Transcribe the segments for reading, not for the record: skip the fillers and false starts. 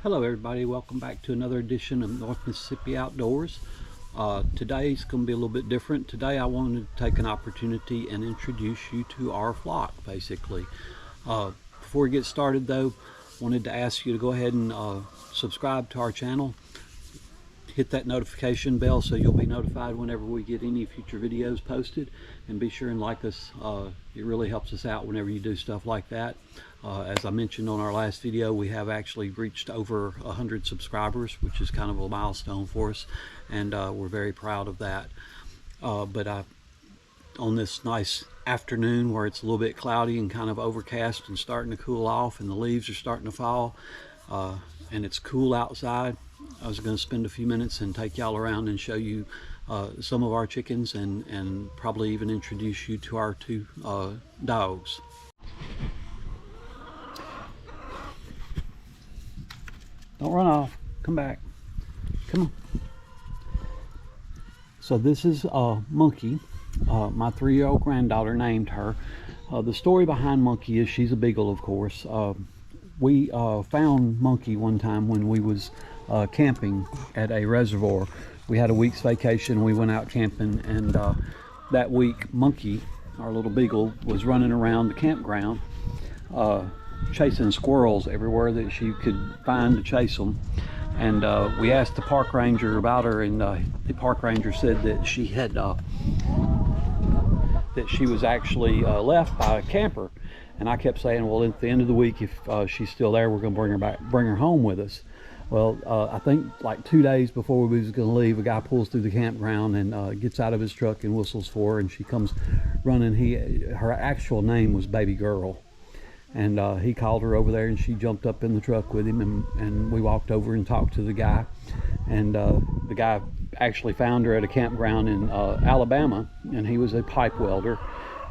Hello everybody, welcome back to another edition of North Mississippi Outdoors. Today's going to be a little bit different. Today I wanted to take an opportunity and introduce you to our flock basically. Before we get started though, wanted to ask you to go ahead and subscribe to our channel. Hit that notification bell so you'll be notified whenever we get any future videos posted, and be sure and like us. It really helps us out whenever you do stuff like that. As I mentioned on our last video, we have actually reached over 100 subscribers, which is kind of a milestone for us, and we're very proud of that. On this nice afternoon where it's a little bit cloudy and kind of overcast and starting to cool off and the leaves are starting to fall, and it's cool outside, I was going to spend a few minutes and take y'all around and show you some of our chickens, and probably even introduce you to our two dogs. Don't run off. Come back. Come on. So this is Monkey. My 3-year-old granddaughter named her. The story behind Monkey is she's a beagle, of course. We found Monkey one time when we was camping at a reservoir. We had a week's vacation. We went out camping, and that week Monkey, our little beagle, was running around the campground chasing squirrels everywhere that she could find to chase them. And we asked the park ranger about her, and the park ranger said that she had that she was actually left by a camper. And I kept saying, well, at the end of the week, if she's still there, we're going to bring her home with us. Well, I think like 2 days before we was going to leave, a guy pulls through the campground and gets out of his truck and whistles for her, and she comes running. Her actual name was Baby Girl. And he called her over there, and she jumped up in the truck with him, and we walked over and talked to the guy. And the guy actually found her at a campground in Alabama, and he was a pipe welder,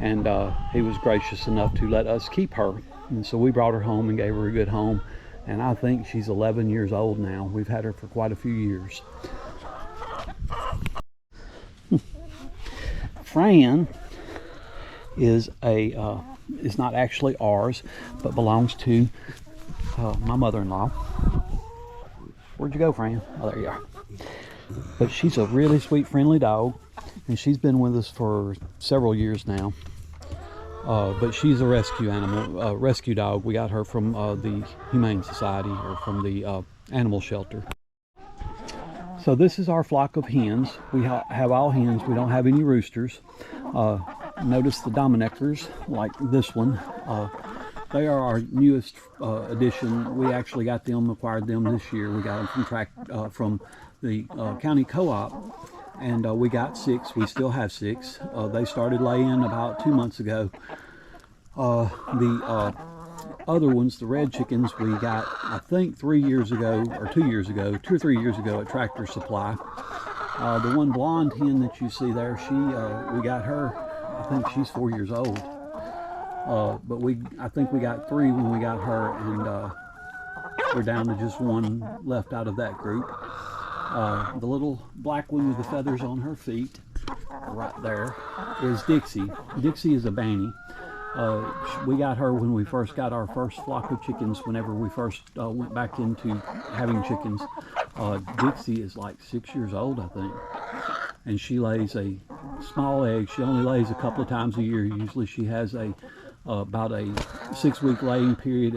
and he was gracious enough to let us keep her. And so we brought her home and gave her a good home, and I think she's 11 years old now. We've had her for quite a few years. Fran is is not actually ours, but belongs to my mother-in-law. Where'd you go, Fran? Oh, there you are. But she's a really sweet, friendly dog, and she's been with us for several years now. But she's a rescue animal, rescue dog. We got her from the Humane Society, or from the animal shelter. So this is our flock of hens. We have all hens. We don't have any roosters. Notice the Domineckers, like this one. They are our newest addition. We actually acquired them this year. We got them from the county co-op, and we got 6. We still have 6. They started laying about 2 months ago. The other ones, the red chickens, we got, I think 3 years ago, or 2 years ago, 2 or 3 years ago at Tractor Supply. The one blonde hen that you see there, we got her, I think she's 4 years old. But I think we got 3 when we got her, and we're down to just 1 left out of that group. The little black one with the feathers on her feet, right there, is Dixie. Dixie is a Banny. We got her when we first got our first flock of chickens, whenever we first went back into having chickens. Dixie is like 6 years old, I think. And she lays a small egg. She only lays a couple of times a year. Usually she has about a 6-week laying period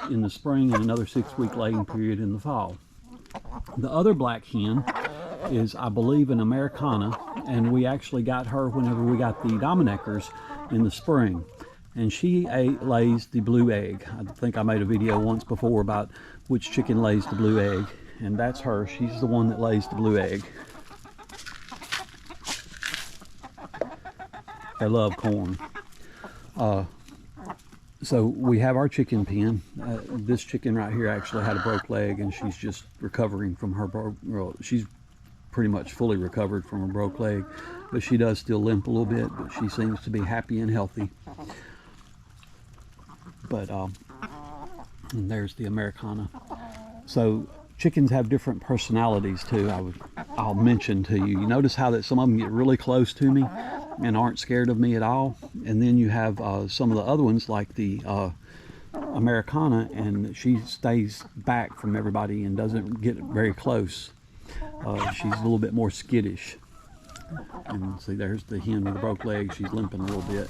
in the spring, and another 6-week laying period in the fall. The other black hen is, I believe, an Americana, and we actually got her whenever we got the Domineckers in the spring. And she lays the blue egg. I think I made a video once before about which chicken lays the blue egg, and that's her. She's the one that lays the blue egg. They love corn. So we have our chicken pen. This chicken right here actually had a broke leg, and she's just recovering from her she's pretty much fully recovered from a broke leg, but she does still limp a little bit, but she seems to be happy and healthy. But and there's the Americana. So chickens have different personalities too. I'll mention to you. You notice how that some of them get really close to me and aren't scared of me at all, and then you have some of the other ones, like the Americana, and she stays back from everybody and doesn't get very close. She's a little bit more skittish. And see, there's the hen with the broke leg. She's limping a little bit.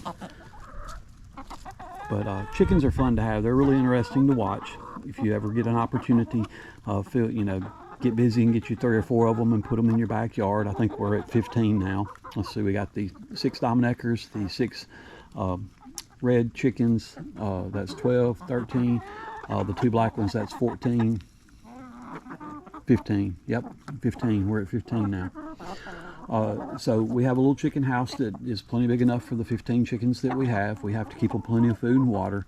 But chickens are fun to have. They're really interesting to watch. If you ever get an opportunity, get busy and get you 3 or 4 of them and put them in your backyard. I think we're at 15 now. Let's see, we got the 6 Domineckers, the 6 red chickens, that's 12, 13. The 2 black ones, that's 14, 15. Yep, 15. We're at 15 now. So we have a little chicken house that is plenty big enough for the 15 chickens that we have. We have to keep them plenty of food and water.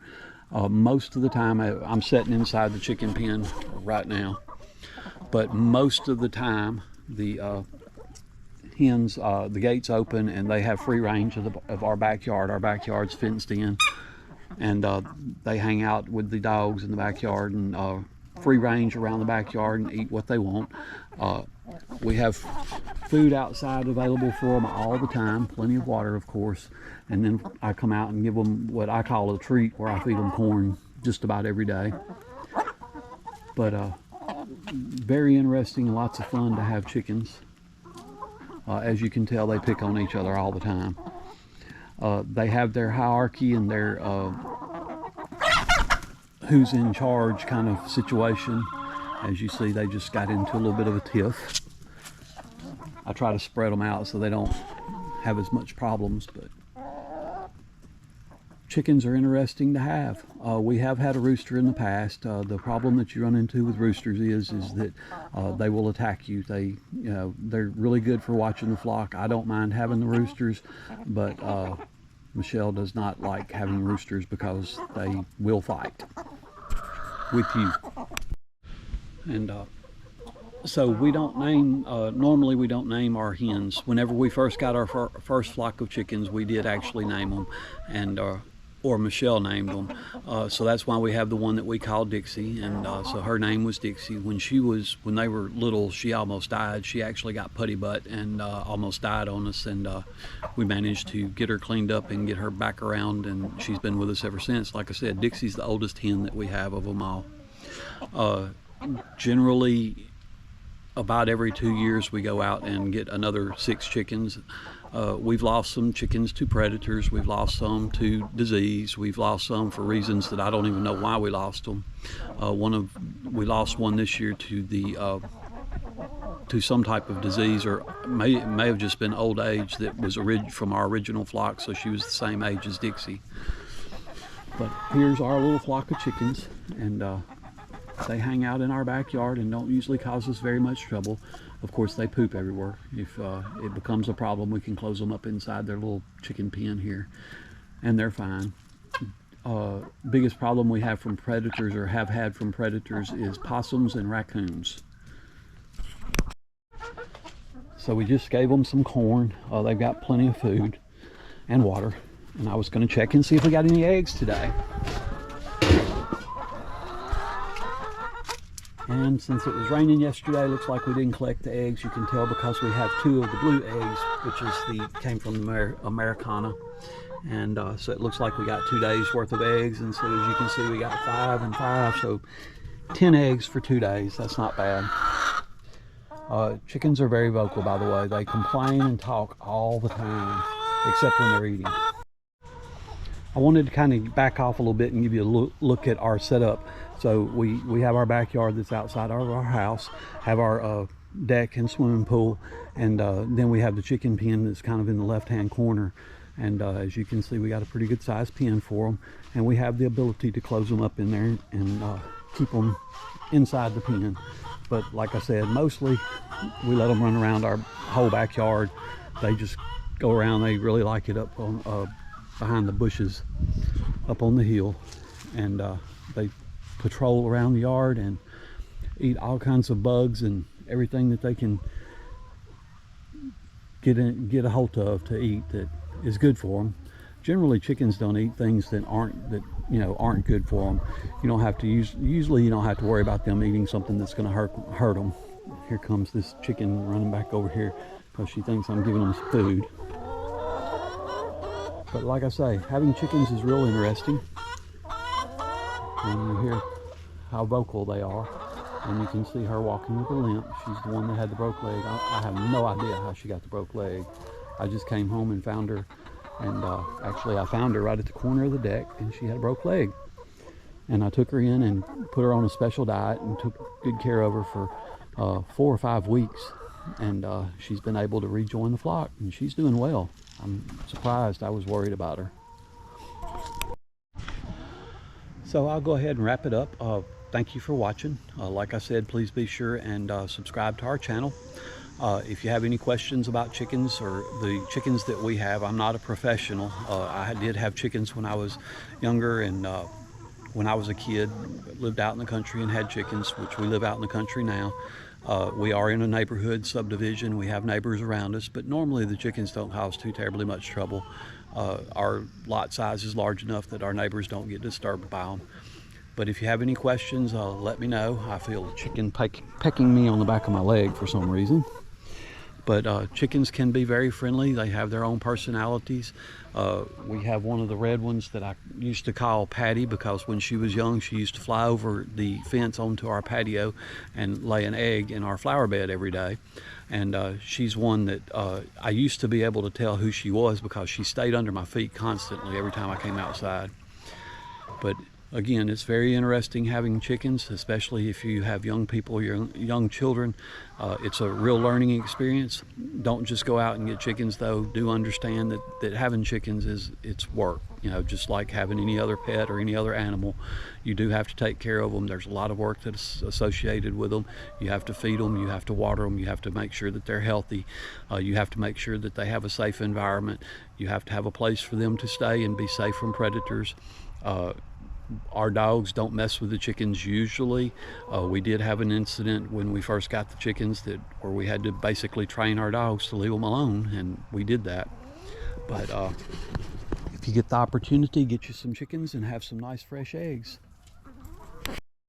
Most of the time, I'm sitting inside the chicken pen right now. But most of the time, the hens, the gate's open and they have free range of our backyard. Our backyard's fenced in, and they hang out with the dogs in the backyard, and free range around the backyard and eat what they want. We have food outside available for them all the time, plenty of water, of course, and then I come out and give them what I call a treat, where I feed them corn just about every day. But very interesting and lots of fun to have chickens. As you can tell, they pick on each other all the time. They have their hierarchy and their who's in charge kind of situation. As you see, they just got into a little bit of a tiff. I try to spread them out so they don't have as much problems, but chickens are interesting to have. We have had a rooster in the past. The problem that you run into with roosters is that they will attack you. They're really good for watching the flock. I don't mind having the roosters, but Michelle does not like having roosters because they will fight with you. And so we don't name, normally we don't name our hens. Whenever we first got our first flock of chickens, we did actually name them, and or Michelle named them. So that's why we have the one that we call Dixie, and so her name was Dixie. When they were little, she almost died. She actually got putty butt and almost died on us, and we managed to get her cleaned up and get her back around, and she's been with us ever since. Like I said, Dixie's the oldest hen that we have of them all. Generally, about every 2 years we go out and get another 6 chickens. We've lost some chickens to predators. We've lost some to disease. We've lost some for reasons that I don't even know why we lost them. We lost one this year to some type of disease, or may have just been old age that was from our original flock, so she was the same age as Dixie. But here's our little flock of chickens, and they hang out in our backyard and don't usually cause us very much trouble. Of course, they poop everywhere. If it becomes a problem, we can close them up inside their little chicken pen here, and they're fine. Biggest problem we have from predators, or have had from predators, is possums and raccoons. So we just gave them some corn. They've got plenty of food and water, and I was going to check and see if we got any eggs today. And since it was raining yesterday, looks like we didn't collect the eggs. You can tell because we have 2 of the blue eggs, which came from the Americana. And so it looks like we got 2 days worth of eggs. And so as you can see, we got 5 and 5, so 10 eggs for 2 days. That's not bad. Chickens are very vocal, by the way. They complain and talk all the time, except when they're eating. I wanted to kind of back off a little bit and give you a look at our setup. So we have our backyard that's outside of our house, have our deck and swimming pool, and then we have the chicken pen that's kind of in the left-hand corner. And as you can see, we got a pretty good sized pen for them, and we have the ability to close them up in there and keep them inside the pen. But like I said, mostly we let them run around our whole backyard. They just go around. They really like it up on behind the bushes up on the hill, and they patrol around the yard and eat all kinds of bugs and everything that they can get a hold of to eat that is good for them. Generally, chickens don't eat things that aren't good for them. You don't have to usually you don't have to worry about them eating something that's going to hurt them. Here comes this chicken running back over here because she thinks I'm giving them food. But like I say, having chickens is real interesting. And you hear how vocal they are. And you can see her walking with a limp. She's the one that had the broke leg. I have no idea how she got the broke leg. I just came home and found her. And actually, I found her right at the corner of the deck, and she had a broke leg. And I took her in and put her on a special diet and took good care of her for 4 or 5 weeks. And she's been able to rejoin the flock, and she's doing well. I'm surprised. I was worried about her. So I'll go ahead and wrap it up. Thank you for watching. Like I said, please be sure and subscribe to our channel. If you have any questions about chickens or the chickens that we have, I'm not a professional. I did have chickens when I was younger, and when I was a kid, lived out in the country and had chickens, which we live out in the country now. We are in a neighborhood subdivision. We have neighbors around us, but normally the chickens don't cause too terribly much trouble. Our lot size is large enough that our neighbors don't get disturbed by them. But if you have any questions, let me know. I feel a chicken pecking me on the back of my leg for some reason. But chickens can be very friendly. They have their own personalities. We have one of the red ones that I used to call Patty, because when she was young, she used to fly over the fence onto our patio and lay an egg in our flower bed every day. And she's one that I used to be able to tell who she was, because she stayed under my feet constantly every time I came outside. But again, it's very interesting having chickens, especially if you have young people, young children. It's a real learning experience. Don't just go out and get chickens, though. Do understand that having chickens it's work. You know, just like having any other pet or any other animal, you do have to take care of them. There's a lot of work that's associated with them. You have to feed them, you have to water them, you have to make sure that they're healthy. You have to make sure that they have a safe environment. You have to have a place for them to stay and be safe from predators. Our dogs don't mess with the chickens usually. We did have an incident when we first got the chickens where we had to basically train our dogs to leave them alone, and we did that. But if you get the opportunity, get you some chickens and have some nice fresh eggs.